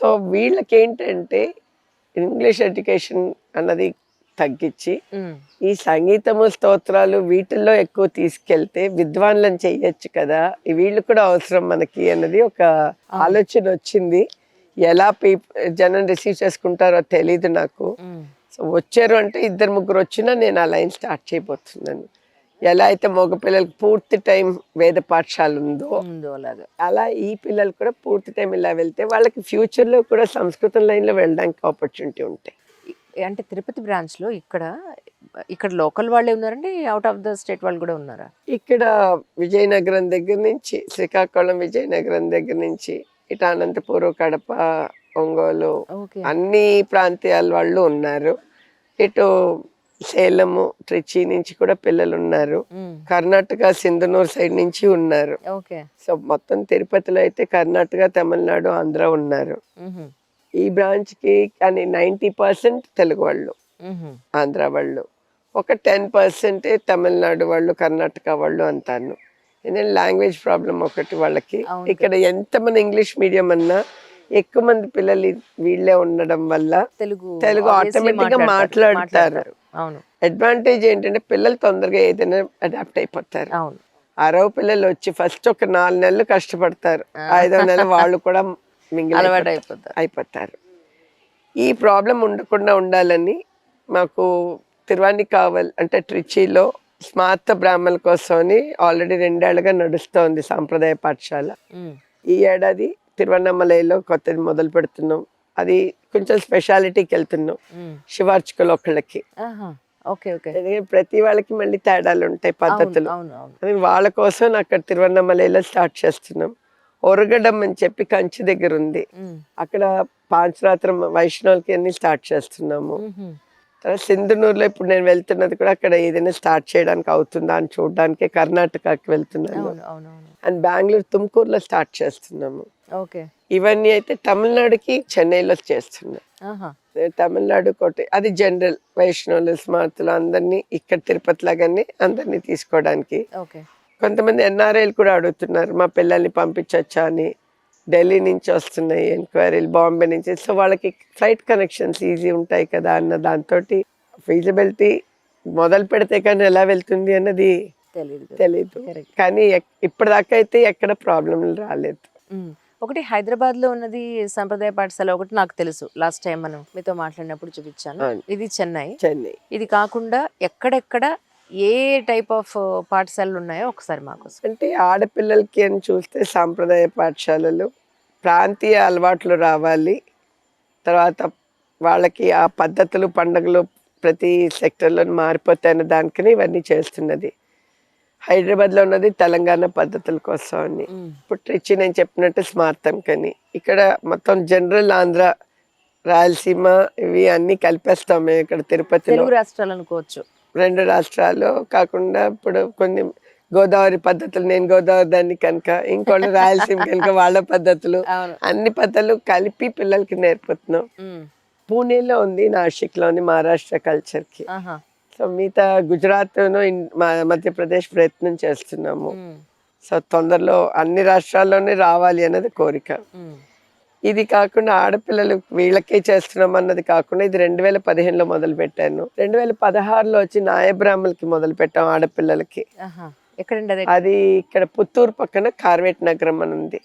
So వీళ్ళకేంటంటే English education అన్నది తగ్గించి ఈ సంగీతము స్తోత్రాలు వీటిల్లో ఎక్కువ తీసుకెళ్తే విద్వాన్లను చెయ్యొచ్చు కదా, వీళ్ళు కూడా అవసరం మనకి అన్నది ఒక ఆలోచన వచ్చింది. ఎలా జనం రిసీవ్ చేసుకుంటారో తెలీదు నాకు. సో వచ్చారు అంటే 2-3 వచ్చినా నేను ఆ లైన్ స్టార్ట్ చేయబోతున్నాను. ఎలా అయితే మగ పిల్లలకి పూర్తి టైం వేద పాఠశాల ఉందో అలా ఈ పిల్లలు కూడా పూర్తి టైం ఇలా వెళ్తే వాళ్ళకి ఫ్యూచర్లో కూడా సంస్కృతం లైన్లో వెళ్ళడానికి ఆపర్చునిటీ ఉంటాయి. అంటే తిరుపతి బ్రాంచ్ లో ఇక్కడ లోకల్ వాళ్ళే ఉన్నారండి, అవుట్ ఆఫ్ ద స్టేట్ వాళ్ళు కూడా ఉన్నారా? ఇక్కడ విజయనగరం దగ్గర నుంచి, శ్రీకాకుళం విజయనగరం దగ్గర నుంచి ఇటు అనంతపురం, కడప, ఒంగోలు అన్ని ప్రాంతాల వాళ్ళు ఉన్నారు. ఇటు సేలము, ట్రిచి నుంచి కూడా పిల్లలు ఉన్నారు. కర్ణాటక సింధనూరు సైడ్ నుంచి ఉన్నారు. సో మొత్తం తిరుపతిలో అయితే కర్ణాటక, తమిళనాడు, ఆంధ్ర ఉన్నారు. ఈ బ్రాంచ్ కి కానీ 90% తెలుగు వాళ్ళు, ఆంధ్ర వాళ్ళు, ఒక 10% తమిళనాడు వాళ్ళు, కర్ణాటక వాళ్ళు అంతాను. ఎందుకంటే లాంగ్వేజ్ ప్రాబ్లం ఒకటి వాళ్ళకి. ఇక్కడ ఎంతమంది ఇంగ్లీష్ మీడియం అన్నా ఎక్కువ మంది పిల్లలు వీళ్ళే ఉండడం వల్ల తెలుగు ఆటోమేటిక్ గా మాట్లాడతారు. అడ్వాంటేజ్ ఏంటంటే పిల్లలు తొందరగా ఏదైనా అడాప్ట్ అయిపోతారు. అరవ పిల్లలు వచ్చి ఫస్ట్ ఒక 4 నెలలు కష్టపడతారు, 5వ నెల వాళ్ళు కూడా అయిపోతారు. ఈ ప్రాబ్లం ఉండకుండా ఉండాలని మాకు తిరువానికావల్ అంటే ట్రిచిలో స్మార్త బ్రాహ్మణుల కోసం ఆల్రెడీ 2 ఏళ్ళుగా నడుస్తోంది సాంప్రదాయ పాఠశాల. ఈ ఏడాది తిరువన్నమలైలో కొత్తది మొదలు పెడుతున్నాం. అది కొంచెం స్పెషాలిటీకి వెళ్తున్నాం శివార్చకులు ఒకళ్ళకి. ప్రతి వాళ్ళకి మళ్ళీ తేడాలు ఉంటాయి పద్ధతులు. వాళ్ళ కోసం అక్కడ తిరువన్నమలైలో స్టార్ట్ చేస్తున్నాం. ఒరగడం అని చెప్పి కంచి దగ్గర ఉంది, అక్కడ పాంచరాత్రం వైష్ణవులకి అన్ని స్టార్ట్ చేస్తున్నాము. తర్వాత సింధనూరులో ఇప్పుడు నేను వెళ్తున్నది కూడా అక్కడ ఏదైనా స్టార్ట్ చేయడానికి అవుతుందా అని చూడడానికి కర్ణాటకకి వెళ్తున్నాను. అండ్ బెంగళూరు తుమ్కూరులో స్టార్ట్ చేస్తున్నాము. ఇవన్నీ అయితే తమిళనాడుకి చెన్నైలో చేస్తున్నాం. తమిళనాడు కోట అది జనరల్ వైష్ణవులు, స్మార్తులు అందరినీ ఇక్కడ తిరుపతి లాగానే అందరినీ తీసుకోవడానికి. కొంతమంది ఎన్ఆర్ఐలు కూడా అడుగుతున్నారు మా పిల్లల్ని పంపించచ్చా అని. ఢిల్లీ నుంచి వస్తున్నాయి ఎంక్వైరీలు, బాంబే నుంచి. సో వాళ్ళకి ఫ్లైట్ కనెక్షన్స్ ఈజీ ఉంటాయి కదా అన్న దాంతో ఫీజిబిలిటీ మొదలు పెడితే కానీ ఎలా వెళ్తుంది అన్నది తెలీదు. కానీ ఇప్పటిదాకా అయితే ఎక్కడ ప్రాబ్లం రాలేదు. ఒకటి హైదరాబాద్ లో ఉన్నది సంప్రదాయ పాఠశాల ఒకటి నాకు తెలుసు, లాస్ట్ టైం మనం మీతో మాట్లాడినప్పుడు చూపించాను. ఇది చెన్నై. ఇది కాకుండా ఎక్కడెక్కడ ఏ టైప్ ఆఫ్ పాఠశాలలు ఉన్నాయో ఒకసారి మాకు. అంటే ఆడపిల్లలకి అని చూస్తే సాంప్రదాయ పాఠశాలలు ప్రాంతీయ అలవాట్లు రావాలి, తర్వాత వాళ్ళకి ఆ పద్ధతులు పండుగలు ప్రతి సెక్టర్లో మారిపోతాయన్న దానికని ఇవన్నీ చేస్తున్నది. హైదరాబాద్లో ఉన్నది తెలంగాణ పద్ధతుల కోసం అని. ఇప్పుడు ట్రిచి నేను చెప్పినట్టు స్మార్తం కని, ఇక్కడ మొత్తం జనరల్ ఆంధ్ర, రాయలసీమ ఇవి అన్ని కలిపేస్తాం మేము ఇక్కడ తిరుపతిలో. రాష్ట్రాలు అనుకోవచ్చు, 2 రాష్ట్రాలు కాకుండా ఇప్పుడు కొన్ని గోదావరి పద్ధతులు, నేను గోదావరి దాన్ని కనుక, ఇంకోళ్ళు రాయలసీమ కనుక వాళ్ళ పద్ధతులు, అన్ని పద్ధతులు కలిపి పిల్లలకి నేర్పుతున్నాం. పూణేలో ఉంది, నాసిక్ లోని మహారాష్ట్ర కల్చర్ కి. సో మిగతా గుజరాత్, మధ్యప్రదేశ్ ప్రయత్నం చేస్తున్నాము. సో తొందరలో అన్ని రాష్ట్రాల్లోనే రావాలి అన్నది కోరిక. ఇది కాకుండా ఆడపిల్లలు వీళ్ళకే చేస్తున్నాం అన్నది కాకుండా ఇది 2015లో మొదలు పెట్టాను. 2016లో వచ్చి నాయబ్రాహ్మణులకి మొదలు పెట్టాం ఆడపిల్లలకి. అది ఇక్కడ పుత్తూరు పక్కన కార్వేట్ నగరం అని ఉంది.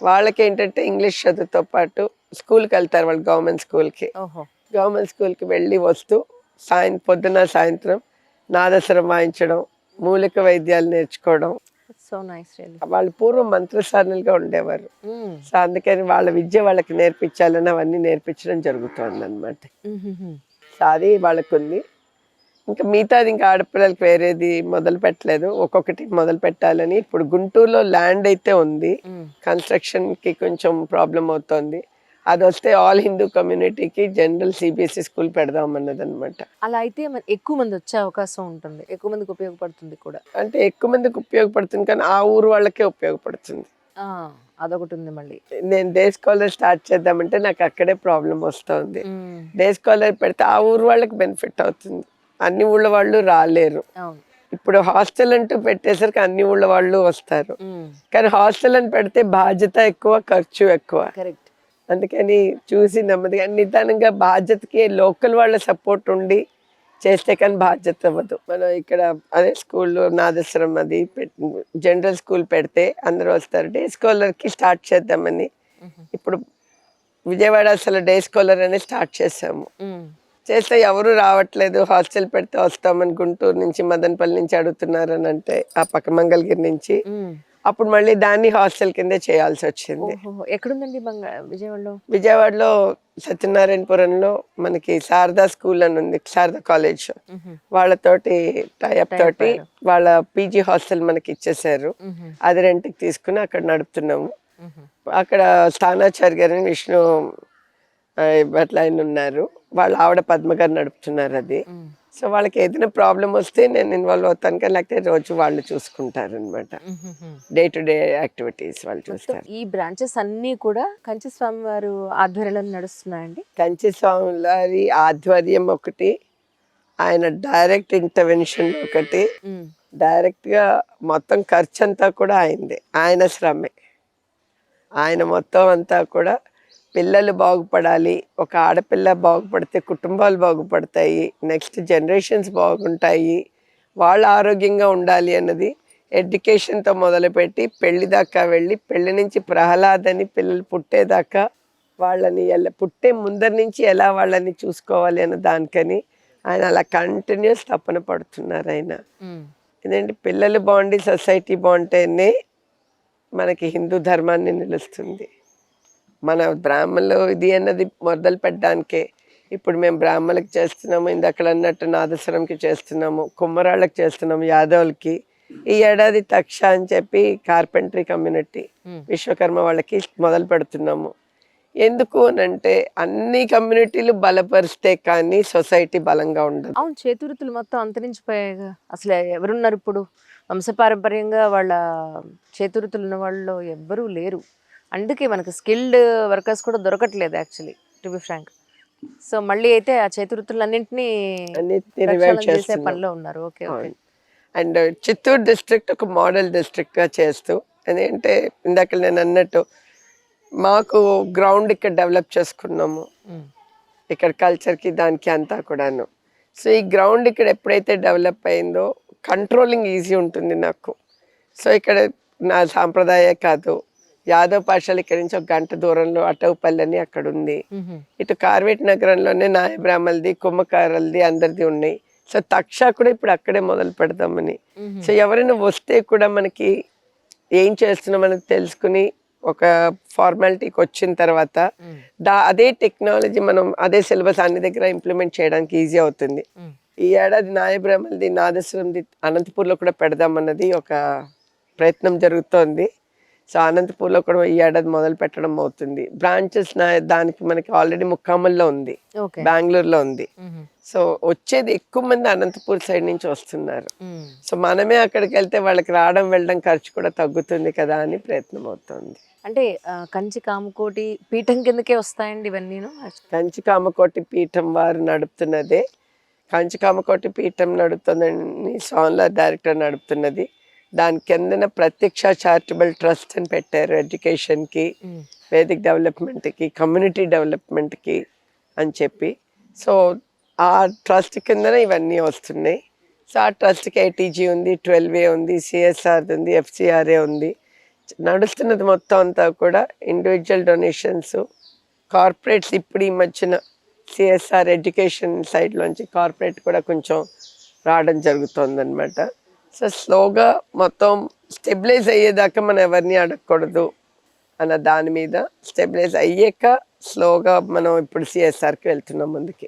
వాళ్ళకి ఏంటంటే ఇంగ్లీష్ చదువుతో పాటు స్కూల్కి వెళ్తారు వాళ్ళు, గవర్నమెంట్ స్కూల్కి. గవర్నమెంట్ స్కూల్కి వెళ్ళి వస్తూ పొద్దున సాయంత్రం నాదస్వరం వాయించడం, మూలిక వైద్యాలు నేర్చుకోవడం. వాళ్ళు పూర్వం మంత్రసానులుగా ఉండేవారు. సో అందుకని వాళ్ళ విద్య వాళ్ళకి నేర్పించాలని అవన్నీ నేర్పించడం జరుగుతుంది అనమాట. సో అది వాళ్ళకు ఉంది. ఇంకా మిగతాది ఇంకా ఆడపిల్లలకి వేరేది మొదలు పెట్టలేదు, ఒక్కొక్కటి మొదలు పెట్టాలని. ఇప్పుడు గుంటూరులో ల్యాండ్ అయితే ఉంది, కన్స్ట్రక్షన్ కి కొంచెం ప్రాబ్లం అవుతుంది. అది వస్తే ఆల్ హిందూ కమ్యూనిటీకి జనరల్ సిబిఎస్ఈ స్కూల్ పెడదాం అన్నది అనమాట. అలా అయితే ఎక్కువ మంది వచ్చే అవకాశం ఉంటుంది, ఎక్కువ మందికి ఉపయోగపడుతుంది కూడా. అంటే ఎక్కువ మందికి ఉపయోగపడుతుంది కానీ ఆ ఊరు వాళ్ళకే ఉపయోగపడుతుంది. అదొకటి ఉంది. మళ్ళీ నేను డే స్కాలర్ స్టార్ట్ చేద్దామంటే నాకు అక్కడే ప్రాబ్లం వస్తుంది. డే స్కాలర్ పెడితే ఆ ఊరు వాళ్ళకి బెనిఫిట్ అవుతుంది, అన్ని ఊళ్ళ వాళ్ళు రాలేరు. ఇప్పుడు హాస్టల్ అంటూ పెట్టేసరికి అన్ని ఊళ్ళ వాళ్ళు వస్తారు, కానీ హాస్టల్ అని పెడితే బాధ్యత ఎక్కువ, ఖర్చు ఎక్కువ. అందుకని చూసి నెమ్మదిగా నిదానంగా బాధ్యతకి లోకల్ వాళ్ళ సపోర్ట్ ఉండి చేస్తే కానీ బాధ్యత అవ్వదు. మనం ఇక్కడ అదే స్కూల్లో నాదస్వరం అది జనరల్ స్కూల్ పెడితే అందరూ వస్తారు. డే స్కాలర్కి స్టార్ట్ చేద్దామని ఇప్పుడు విజయవాడ అసలు డే స్కాలర్ అని స్టార్ట్ చేసాము. చేస్తే ఎవరు రావట్లేదు, హాస్టల్ పెడితే వస్తామని గుంటూరు నుంచి మదనపల్లి నుంచి అడుగుతున్నారు అని అంటే ఆ పక్క మంగళగిరి నుంచి అప్పుడు మళ్ళీ దాన్ని హాస్టల్ కిందే చేయాల్సి వచ్చింది. ఎక్కడుందండి విజయవాడలో? విజయవాడలో సత్యనారాయణపురంలో మనకి శారదా స్కూల్ అని ఉంది, శారదా కాలేజ్. వాళ్ళతోటి టైఅప్ తోటి వాళ్ళ పీజీ హాస్టల్ మనకి ఇచ్చేసారు. అది రెంట్కి తీసుకుని అక్కడ నడుపుతున్నాము. అక్కడ స్థానాచార్య గారు విష్ణు అట్లా ఆయన ఉన్నారు, వాళ్ళ ఆవిడ పద్మ గారు నడుపుతున్నారు అది. సో వాళ్ళకి ఏదైనా ప్రాబ్లం వస్తే నేను ఇన్వాల్వ్ అవుతాను, కానీ లేకపోతే రోజు వాళ్ళు చూసుకుంటారు అనమాట. డే టు డే యాక్టివిటీస్ వాళ్ళు చూస్తారు. ఈ బ్రాంచెస్ అన్ని కూడా కంచి స్వామి వారు ఆధ్వర్యంలో నడుస్తున్నాయండి. కంచి స్వామి వారి ఆధ్వర్యం ఒకటి, ఆయన డైరెక్ట్ ఇంటర్వెన్షన్ ఒకటి, డైరెక్ట్ గా మొత్తం ఖర్చు అంతా కూడా అయింది, ఆయన శ్రమే. ఆయన మొత్తం అంతా కూడా పిల్లలు బాగుపడాలి, ఒక ఆడపిల్ల బాగుపడితే కుటుంబాలు బాగుపడతాయి, నెక్స్ట్ జనరేషన్స్ బాగుంటాయి, వాళ్ళు ఆరోగ్యంగా ఉండాలి అన్నది ఎడ్యుకేషన్తో మొదలుపెట్టి పెళ్లి దాకా వెళ్ళి పెళ్లి నుంచి ప్రహ్లాదని పిల్లలు పుట్టేదాకా వాళ్ళని పుట్టే ముందర నుంచి ఎలా వాళ్ళని చూసుకోవాలి అన్న దానికని ఆయన అలా కంటిన్యూస్ తపన పడుతున్నారు ఆయన. ఎందుకంటే పిల్లలు బాగుండి సొసైటీ బాగుంటేనే మనకి హిందూ ధర్మాన్ని నిలుస్తుంది. మన బ్రాహ్మణులు ఇది అన్నది మొదలు పెట్టడానికే ఇప్పుడు మేము బ్రాహ్మణులకు చేస్తున్నాము, ఇందాక అన్నట్టు నాదస్వరంకి చేస్తున్నాము, కుమ్మరాళ్ళకి చేస్తున్నాము, యాదవులకి. ఈ ఏడాది తక్ష అని చెప్పి కార్పెంటరీ కమ్యూనిటీ విశ్వకర్మ వాళ్ళకి మొదలు పెడుతున్నాము. ఎందుకు అనంటే అన్ని కమ్యూనిటీలు బలపరిస్తే కానీ సొసైటీ బలంగా ఉండదు. అవును, చేతివృత్తులు మొత్తం అంతరించిపోయాయిగా. అసలు ఎవరున్నారు ఇప్పుడు? వంశపారంపర్యంగా వాళ్ళ చేతివృత్తులు ఉన్న వాళ్ళు ఎవ్వరూ లేరు. అందుకే మనకి స్కిల్డ్ వర్కర్స్ కూడా దొరకట్లేదు actually, to be frank. So మళ్ళీ అయితే ఆ చేతివృత్తులన్నింటినీ చేసే పనిలో ఉన్నారు. Okay okay. And Chittoor district ఒక మోడల్ డిస్ట్రిక్ట్గా చేస్తూ, ఎందుకంటే ఇందాక నేను అన్నట్టు మాకు గ్రౌండ్ ఇక్కడ డెవలప్ చేసుకున్నాము, ఇక్కడ కల్చర్కి దానికి అంతా కూడాను. సో ఈ గ్రౌండ్ ఇక్కడ ఎప్పుడైతే డెవలప్ అయిందో కంట్రోలింగ్ ఈజీ ఉంటుంది నాకు. సో ఇక్కడ నా సాంప్రదాయ కాదు, యాదవ్ పాషాలు ఇక్కడ నుంచి ఒక గంట దూరంలో అటవుపల్లి అని అక్కడ ఉంది. ఇటు కార్వేట్ నగరంలోనే నాయ బ్రాహ్మణులది, కుమ్మకారులది, అందరిది ఉన్నాయి. సో తక్ష కూడా ఇప్పుడు అక్కడే మొదలు పెడదామని. సో ఎవరైనా వస్తే కూడా మనకి ఏం చేస్తున్నాం అనేది తెలుసుకుని ఒక ఫార్మాలిటీకి వచ్చిన తర్వాత అదే టెక్నాలజీ మనం అదే సిలబస్ అన్ని దగ్గర ఇంప్లిమెంట్ చేయడానికి ఈజీ అవుతుంది. ఈ ఏడాది నాయ బ్రాహ్మణులది నాదస్వరంది అనంతపూర్లో కూడా పెడదామన్నది ఒక ప్రయత్నం జరుగుతోంది. సో అనంతపూర్లో కూడా ఈ ఏడాది మొదలు పెట్టడం అవుతుంది. బ్రాంచెస్ దానికి మనకి ఆల్రెడీ ముక్కామల్లో ఉంది, బెంగళూరులో ఉంది. సో వచ్చేది ఎక్కువ మంది అనంతపూర్ సైడ్ నుంచి వస్తున్నారు. సో మనమే అక్కడికి వెళ్తే వాళ్ళకి రావడం వెళ్ళడం ఖర్చు కూడా తగ్గుతుంది కదా అని ప్రయత్నం అవుతుంది. అంటే కంచి కామకోటి పీఠం కిందకే వస్తాయండి ఇవన్నీ? కంచి కామకోటి పీఠం వారు నడుపుతున్నదే. కంచి కామకోటి పీఠం నడుపుతుందని సోన్లా డైరెక్టర్ నడుపుతున్నది. దాని కిందన ప్రత్యక్ష చారిటబుల్ ట్రస్ట్ అని పెట్టారు, ఎడ్యుకేషన్కి, వేదిక్ డెవలప్మెంట్కి, కమ్యూనిటీ డెవలప్మెంట్కి అని చెప్పి. సో ఆ ట్రస్ట్ కిందన ఇవన్నీ వస్తున్నాయి. సో ఆ ట్రస్ట్కి ఐటీజీ ఉంది, 12A ఉంది, సిఎస్ఆర్ ఉంది, FCRA ఉంది. నడుస్తున్నది మొత్తం అంతా కూడా ఇండివిజువల్ డొనేషన్స్, కార్పొరేట్స్. ఇప్పుడు ఈ మధ్యన సిఎస్ఆర్ ఎడ్యుకేషన్ సైడ్లోంచి కార్పొరేట్ కూడా కొంచెం రావడం జరుగుతుంది అనమాట. సో స్లోగా మొత్తం స్టెబిలైజ్ అయ్యేదాకా మనం ఎవరిని అడగకూడదు అన్న దాని మీద స్టెబిలైజ్ అయ్యాక స్లోగా మనం ఇప్పుడు సిఎస్ఆర్కి వెళ్తున్నాం ముందుకి.